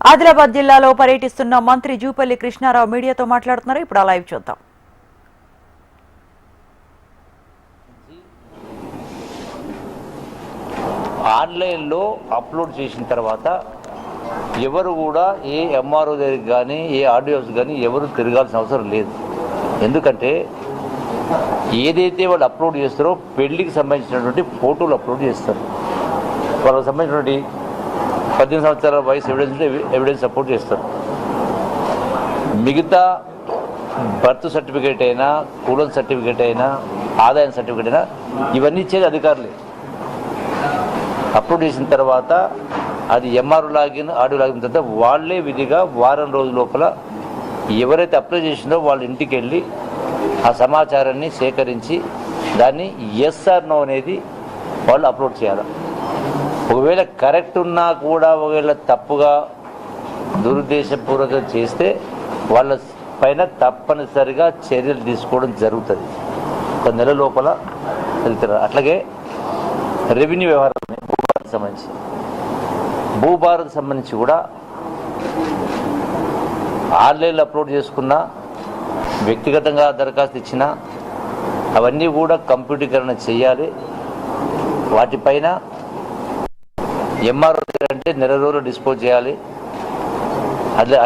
ఆదిలాబాద్ జిల్లాలో పర్యటిస్తున్న మంత్రి జూపల్లి కృష్ణారావు మీడియాతో మాట్లాడుతున్నారు. ఇప్పుడు ఆ లైవ్ చూద్దాం. ఆన్లైన్లో అప్లోడ్ చేసిన తర్వాత ఎవరు కూడా ఏ ఎంఆర్ఓ దగ్గరికి కానీ ఏ ఆర్డీఓస్ కానీ ఎవరు తిరగాల్సిన అవసరం లేదు. ఎందుకంటే ఏదైతే వాళ్ళు అప్లోడ్ చేస్తారో పెళ్లికి సంబంధించినటువంటి ఫోటోలు అప్లోడ్ చేస్తారు. వాళ్ళకి సంబంధించినటువంటి 18 సంవత్సరాల వయసు ఎవిడెన్స్ సపోర్ట్ చేస్తారు. మిగతా బర్త్ సర్టిఫికేట్ అయినా, కులం సర్టిఫికేట్ అయినా, ఆదాయం సర్టిఫికేట్ అయినా ఇవన్నీ ఇచ్చేది అధికారులే. అప్లోడ్ చేసిన తర్వాత అది ఎంఆర్ఓ లాగిన్, ఆడియో లాగిన తర్వాత వాళ్ళే విధిగా వారం రోజుల లోపల ఎవరైతే అప్లై చేసిందో వాళ్ళ ఇంటికి వెళ్ళి ఆ సమాచారాన్ని సేకరించి దాన్ని ఎస్ ఆర్ నో అనేది వాళ్ళు అప్లోడ్ చేయాలి. ఒకవేళ కరెక్ట్ ఉన్నా కూడా ఒకవేళ తప్పుగా దురుద్దేశపూర్వకంగా చేస్తే వాళ్ళ పైన తప్పనిసరిగా చర్యలు తీసుకోవడం జరుగుతుంది. ఒక నెల లోపల వెళ్తారు. అట్లాగే రెవెన్యూ వ్యవహారాలు భూభారత్ సంబంధించి కూడా ఆన్లైన్లో అప్లోడ్ చేసుకున్న, వ్యక్తిగతంగా దరఖాస్తు ఇచ్చిన అవన్నీ కూడా కంప్యూటీకరణ చేయాలి. వాటిపైన ఎంఆర్ఓ అంటే నెల రోజులు డిస్పోజ్ చేయాలి.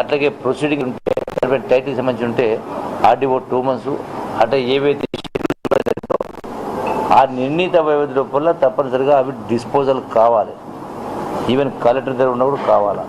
అట్లాగే ప్రొసీడింగ్ ఉంటే టైటిల్ సంబంధించి ఉంటే ఆర్డీఓ 2 months. అట్లా ఏవైతే ఆ నిర్ణీత వ్యవధి లోపల తప్పనిసరిగా అవి డిస్పోజల్ కావాలి. ఈవెన్ కలెక్టర్ దగ్గర ఉన్నప్పుడు కావాలా.